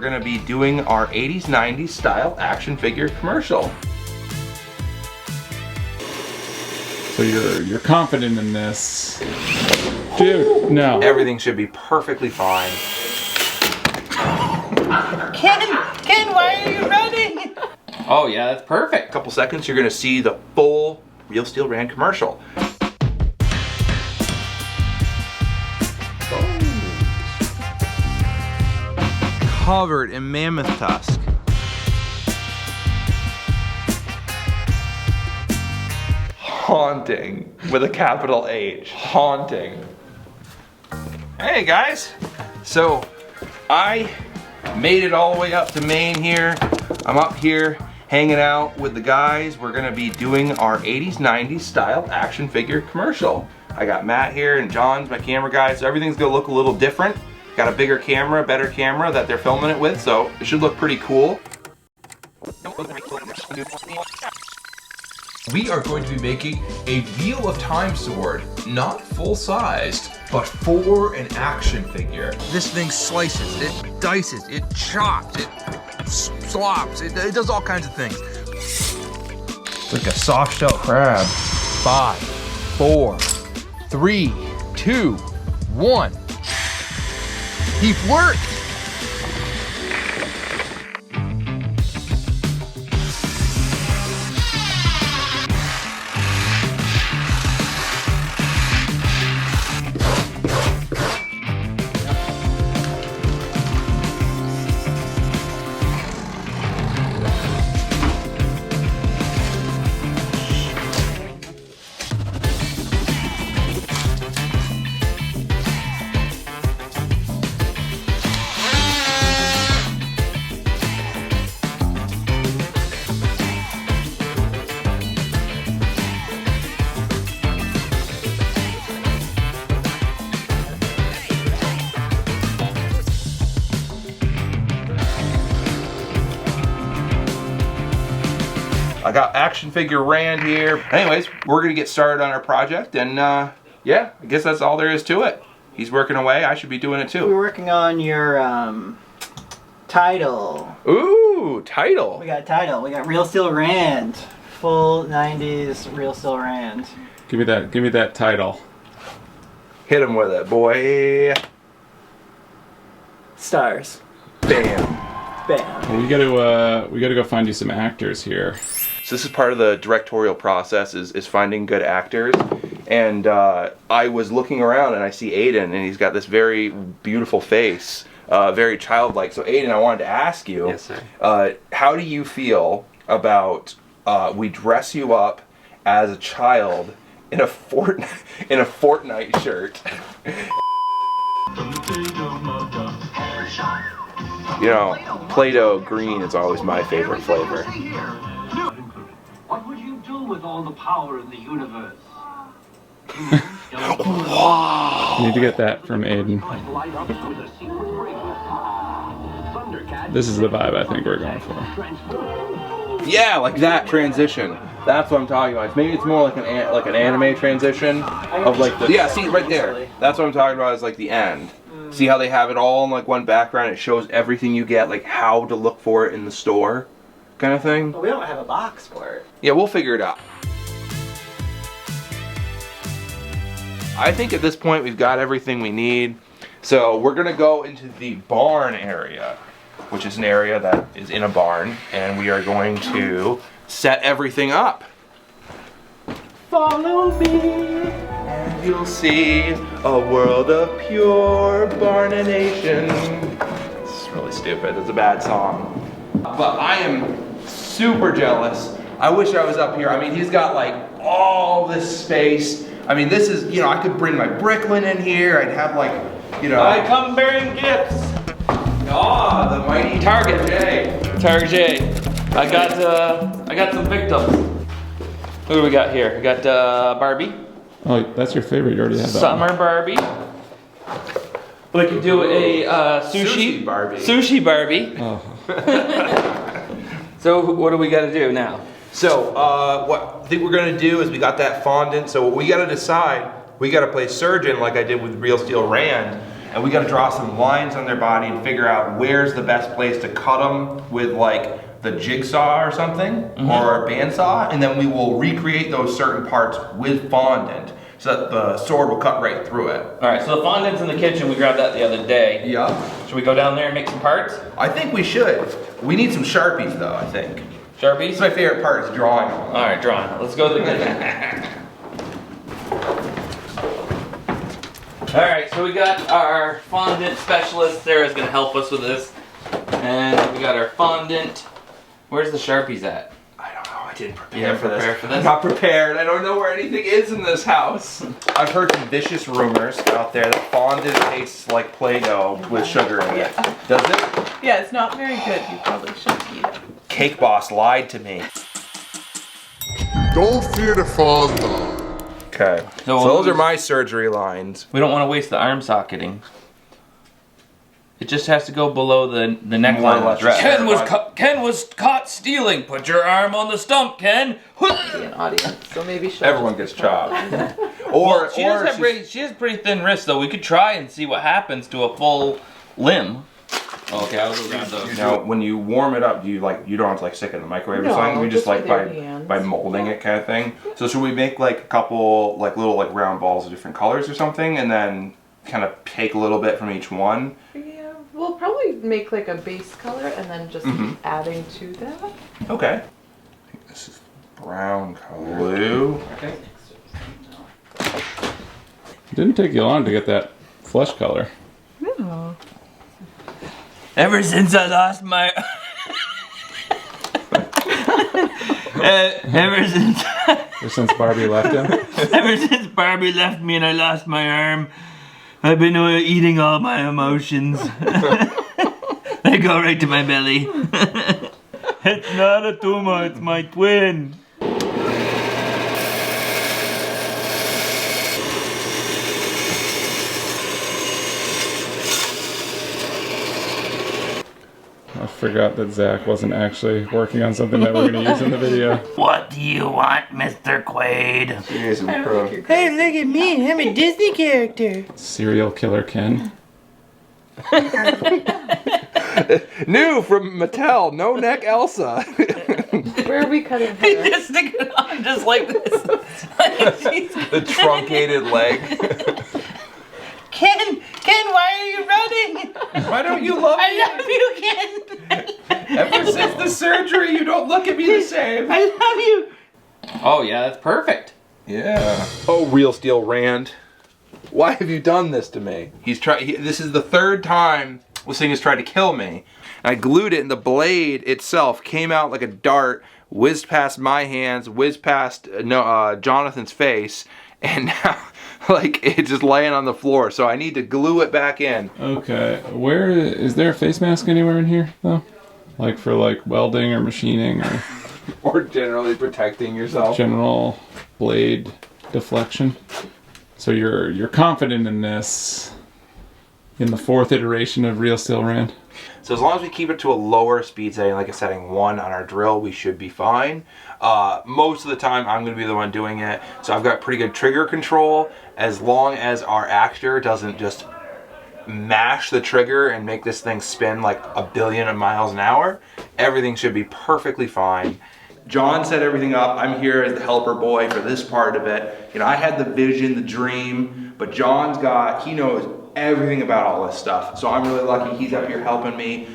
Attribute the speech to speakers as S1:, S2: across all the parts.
S1: We're gonna be doing our 80s, 90s style action figure commercial.
S2: So you're confident in this. Dude, no.
S1: Everything should be perfectly fine.
S3: Ken, why are you running?
S1: Oh yeah, that's perfect. A couple seconds, you're gonna see the full Real Steel Rand commercial. Covered in mammoth tusk. Haunting with a capital H. Haunting. Hey guys, so I made it all the way up to Maine here. I'm up here hanging out with the guys. We're gonna be doing our 80s, 90s style action figure commercial. I got Matt here and John's my camera guy, so everything's gonna look a little different. Got a bigger camera, better camera that they're filming it with, so it should look pretty cool. We are going to be making a Wheel of Time sword, not full-sized, but for an action figure. This thing slices, it dices, it chops, it slops, it does all kinds of things. It's like a soft-shell crab. 5, 4, 3, 2, 1. He worked! I got action figure Rand here. Anyways, we're gonna get started on our project, and yeah, I guess that's all there is to it. He's working away, I should be doing it too.
S3: We're working on your title.
S1: Ooh, title.
S3: We got title. We got Real Steel Rand. Full 90s Real Steel Rand.
S2: Give me that title.
S1: Hit him with it, boy.
S3: Stars.
S1: Bam.
S3: Bam.
S2: Well, we gotta go find you some actors here.
S1: So this is part of the directorial process, is finding good actors. And I was looking around and I see Aiden, and he's got this very beautiful face, very childlike. So Aiden, I wanted to ask you,
S4: yes, sir.
S1: How do you feel about we dress you up as a child in a Fortnite shirt? You know, Play-Doh green is always my favorite flavor.
S5: What would you do with all the power in the universe?
S1: Wow.
S2: You need to get that from Aiden. This is the vibe I think we're going for.
S1: Yeah, like that transition. That's what I'm talking about. Maybe it's more like an anime transition of like the, yeah. See right there. That's what I'm talking about. Is like the end. See how they have it all in like one background? It shows everything you get, like how to look for it in the store, kind of thing.
S3: But we don't have a box for it.
S1: Yeah, we'll figure it out. I think at this point we've got everything we need. So we're gonna go into the barn area, which is an area that is in a barn, and we are going to set everything up.
S3: Follow me.
S1: And you'll see a world of pure barnination. It's really stupid. It's a bad song. But I am super jealous. I wish I was up here. I mean, he's got like all this space. I mean, this is, you know, I could bring my bricklin in here. I'd have like, you know.
S4: I come bearing gifts.
S1: Ah, the mighty Target J.
S4: Target J. I got some victims. Who do we got here? We got Barbie.
S2: Oh, that's your favorite. You already have that.
S4: Summer Barbie. We could do a sushi
S1: Barbie.
S4: Sushi Barbie.
S2: Oh.
S4: So what do we got to do now?
S1: So what I think we're gonna do is we got that fondant. So what we gotta decide, we gotta play surgeon like I did with Real Steel Rand, and we gotta draw some lines on their body and figure out where's the best place to cut them with like the jigsaw or something, or a bandsaw, and then we will recreate those certain parts with fondant so that the sword will cut right through it.
S4: All right, so the fondant's in the kitchen. We grabbed that the other day.
S1: Yeah.
S4: Should we go down there and make some parts?
S1: I think we should. We need some Sharpies though, I think.
S4: Sharpies?
S1: It's my favorite part is drawing them.
S4: All right, drawing. Let's go to the kitchen. All right, so we got our fondant specialist. Sarah's gonna help us with this. And we got our fondant. Where's the Sharpies at?
S1: I don't know, I didn't
S4: You
S1: prepare
S4: didn't prepare for this?
S1: I'm not prepared. I don't know where anything is in this house. I've heard some vicious rumors out there that fondant tastes like Play-Doh with sugar in it. Does it?
S6: Yeah, it's not very good. You probably shouldn't eat it.
S1: Cake Boss lied to me.
S7: Don't fear the fondant.
S1: Okay. So those are my surgery lines.
S4: We don't want to waste the arm socketing. It just has to go below the neckline of the dress. Ken was caught stealing. Put your arm on the stump, Ken.
S6: Be an audience, so maybe she'll.
S1: Everyone gets chopped.
S4: Well, she has pretty thin wrists, though. We could try and see what happens to a full limb. Okay, I'll go grab those.
S1: Now, when you warm it up, do you like, you don't have to like stick it in the microwave or
S6: No,
S1: something? We just
S6: just
S1: like
S6: with
S1: by
S6: your hands.
S1: molding it kind of thing. So should we make like a couple like little like round balls of different colors or something, and then kind of take a little bit from each one?
S6: Yeah, we'll probably make like a base color and then just keep adding to that.
S1: Okay. I think this is brown color. Blue. Okay.
S2: It didn't take you long to get that flesh color.
S6: No.
S4: Ever since I lost my... ever
S2: Since Barbie left him.
S4: Ever since Barbie left me and I lost my arm, I've been eating all my emotions. They go right to my belly. It's not a tumor, it's my twin.
S2: I forgot that Zach wasn't actually working on something that we're going to use in the video.
S4: What do you want, Mr. Quaid?
S8: Hey, look at me. I'm a Disney character.
S2: Serial killer Ken.
S1: New from Mattel, no neck Elsa.
S6: Where are we cutting
S4: He
S6: hair?
S4: just stick it on just like this.
S1: The truncated leg.
S8: Ken, why are you running?
S1: Why don't you love me?
S8: I love you, Ken.
S1: Ever since the surgery, you don't look at me the same.
S8: I love you.
S4: Oh yeah, that's perfect.
S1: Yeah. Oh, Real Steel Rand. Why have you done this to me? This is the third time this thing has tried to kill me. I glued it and the blade itself came out like a dart, whizzed past my hands, whizzed past Jonathan's face, and now like it's just laying on the floor. So I need to glue it back in.
S2: Okay, where is there a face mask anywhere in here though? Like for like welding or machining or
S1: Or generally protecting yourself.
S2: general blade deflection? So you're confident in this in the 4th iteration of Real Steel Rand?
S1: So as long as we keep it to a lower speed setting, like a setting 1 on our drill, we should be fine. Most of the time, I'm going to be the one doing it. So I've got pretty good trigger control. As long as our actor doesn't just mash the trigger and make this thing spin like 1 billion miles an hour, everything should be perfectly fine. John set everything up. I'm here as the helper boy for this part of it. You know, I had the vision, the dream, but he knows everything about all this stuff. So I'm really lucky he's up here helping me.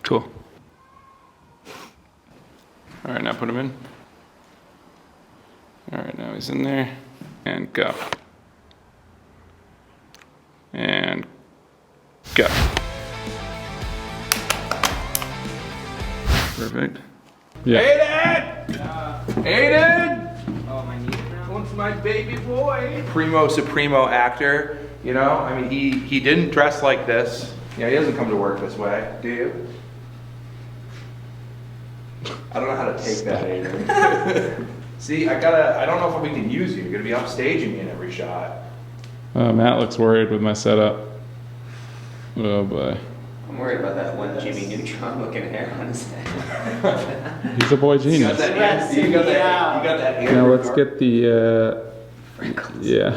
S2: Cool. All right, now put him in. All right, now he's in there. And go. And go. Perfect. Yeah.
S1: Aiden! Oh, my knee now? One's my baby boy. Primo Supremo actor, you know? I mean, he didn't dress like this. You know, he doesn't come to work this way, do you? I don't know how to take that, Aiden. See, I don't know if we can use you. You're gonna be upstaging me in every shot.
S2: Matt looks worried with my setup. Oh boy.
S9: I'm worried about that one Jimmy Neutron looking hair on his head.
S2: He's a boy genius.
S1: You got that
S3: Yeah.
S1: hair.
S2: Now let's get the, yeah.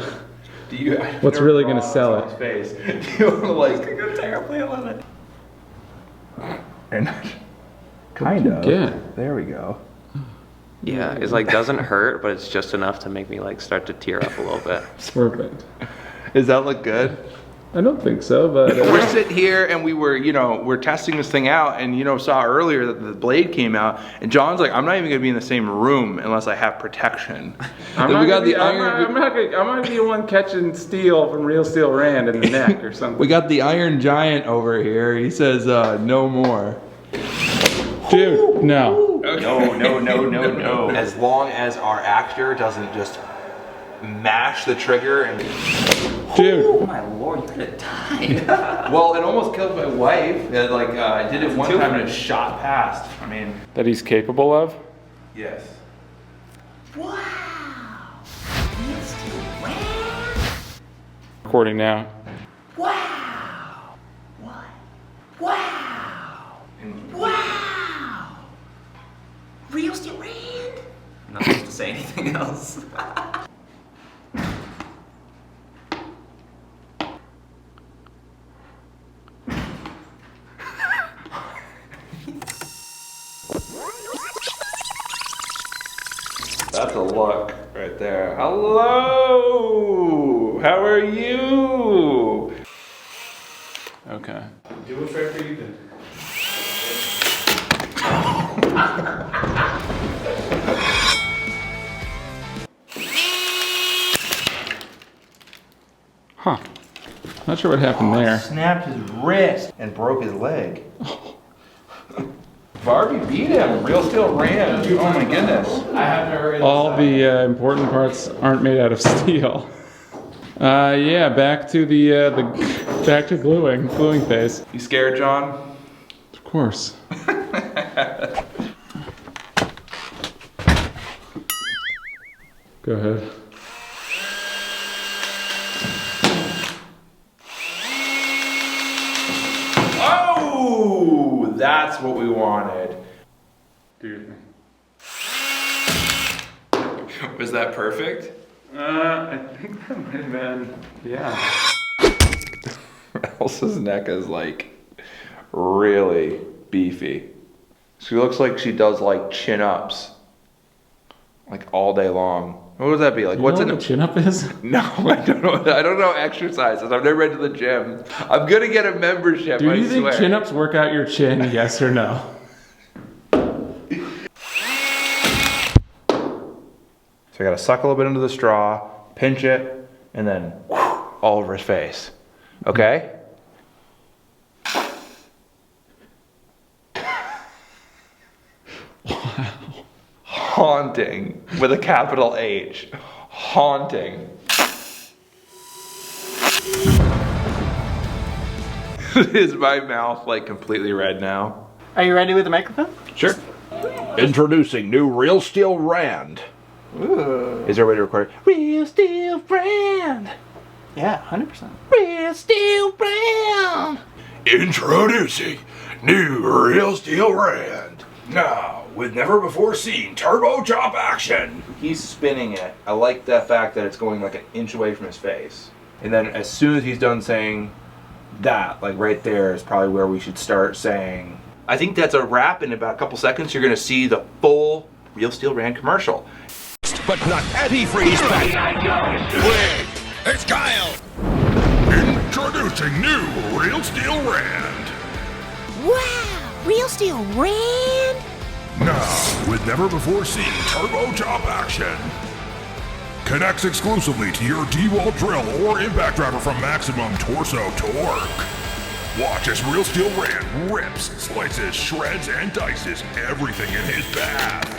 S2: What's really gonna sell it?
S1: Face. Do you want to like?
S9: Go terribly, I love it.
S1: And kind of.
S2: Yeah.
S1: There we go.
S9: Yeah, it's like doesn't hurt, but it's just enough to make me like start to tear up a little bit.
S2: Perfect.
S1: Does that look good?
S2: I don't think so, but
S1: We're sitting here and we were, we're testing this thing out, and saw earlier that the blade came out, and John's like, I'm not even gonna be in the same room unless I have protection.
S2: I'm not gonna be the one catching steel from Real Steel Rand in the neck or something.
S1: We got the Iron Giant over here. He says, no more.
S2: Dude, no.
S9: No.
S1: As long as our actor doesn't just mash the trigger and.
S2: Dude.
S9: Oh my lord, you could have died.
S1: Well, it almost killed my wife. I did it one time and it shot past. I mean.
S2: That he's capable of?
S1: Yes.
S8: Wow. Real Steel Rand.
S2: Recording now.
S8: Wow. What? Wow. Wow. Real Steel Rand.
S9: I'm not supposed to say anything else.
S1: That's a look right there. Hello! How are you?
S2: Okay. Do a favor you did. Huh. Not sure what happened there.
S1: Snapped his wrist and broke his leg. Barbie beat him. Real Steel Rand. Oh my goodness.
S2: All the important parts aren't made out of steel. Yeah, back to back to gluing phase.
S1: You scared, John?
S2: Of course. Go ahead.
S1: Oh, that's what we wanted.
S2: Dude.
S1: Was that perfect?
S2: I think that might have been, yeah.
S1: Elsa's neck is like really beefy. She looks like she does like chin-ups like all day long. What would that be? Like, what's in
S2: a chin-up is?
S1: No, I don't know. I don't know exercises. I've never been to the gym. I'm gonna get a membership.
S2: Do
S1: I
S2: you think
S1: swear.
S2: chin-ups work out your chin? Yes or no?
S1: So I gotta suck a little bit into the straw, pinch it, and then whoosh, all over his face. Okay?
S2: Wow.
S1: Haunting with a capital H. Haunting. Is my mouth like completely red now?
S3: Are you ready with the microphone?
S1: Sure.
S7: Introducing new Real Steel Rand.
S3: Ooh.
S1: Is there a way to record it? Real Steel Rand.
S3: Yeah, 100%.
S1: Real Steel Rand.
S7: Introducing new Real Steel Rand. Now, with never before seen turbo chop action.
S1: He's spinning it. I like the fact that it's going like an inch away from his face. And then as soon as he's done saying that, like right there is probably where we should start saying. I think that's a wrap. In about a couple seconds, you're gonna see the full Real Steel Rand commercial.
S7: But not antifreeze pack. Wait, it's Kyle. Introducing new Real Steel Rand.
S8: Wow. Real Steel Rand.
S7: Now, with never before seen turbo chop action. Connects exclusively to your D-wall drill or impact driver from Maximum Torso Torque. Watch as Real Steel Rand rips, slices, shreds, and dices everything in his path.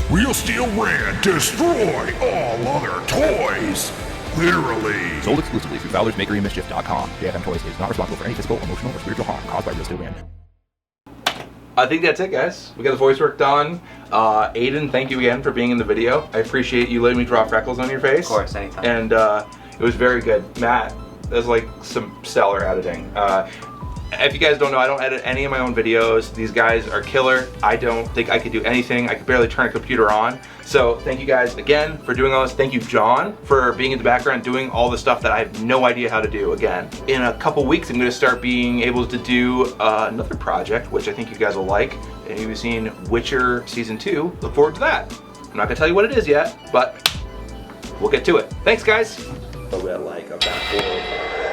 S7: Real Steel Rand, destroy all other toys. Literally.
S10: Sold exclusively through FowlersMakeryMischief.com. JFM Toys is not responsible for any physical, emotional, or spiritual harm caused by Real Steel Rand.
S1: I think that's it, guys. We got the voice work done. Aiden, thank you again for being in the video. I appreciate you letting me draw freckles on your face.
S9: Of course, anytime.
S1: And it was very good. Matt, that was like some stellar editing. If you guys don't know, I don't edit any of my own videos. These guys are killer. I don't think I could do anything. I could barely turn a computer on. So thank you guys again for doing all this. Thank you, John, for being in the background doing all the stuff that I have no idea how to do again. In a couple weeks, I'm gonna start being able to do another project, which I think you guys will like. And you've seen Witcher Season 2. Look forward to that. I'm not gonna tell you what it is yet, but we'll get to it. Thanks, guys. Like about 4 or 5.